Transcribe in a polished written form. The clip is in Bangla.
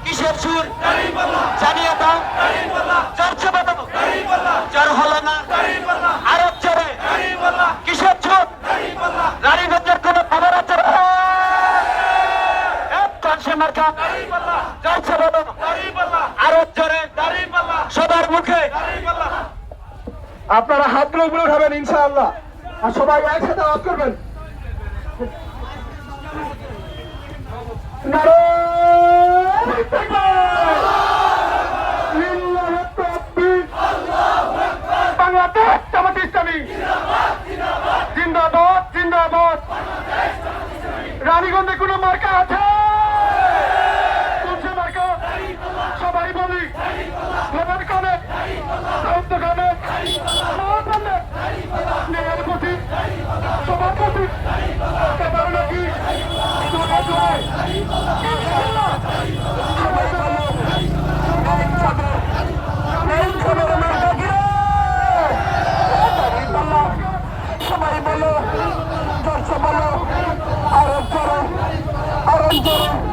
কিসের সুর জানিয়ে দাও, চর্চা বাজাবো জ্বর হলো না আরো চড়ে, কিসের সুর রানীগঞ্জের কোন খবর আছে? কনসে মার্কা চর্চা বাজাবো আরো চড়ে সবার মুখে। আপনারা হাতগুলো উপরে উঠাবেন ইনশাআল্লাহ, আর সবাই একসাথে আওয়াজ করবেন। বাংলাদেশ জামাত ইসলামী জিন্দাবাদ জিন্দাবাদ। রানীগঞ্জে কোনো মার্কা আছে? কোন মার্কা? সবাই বলি ভোটার কানে সাহিত্য কানে মেয়ের প্রতি সবার প্রতি সবার নাকি সবাই বলো, দর্শক বলো, আরো জোরে, আরো জোরে।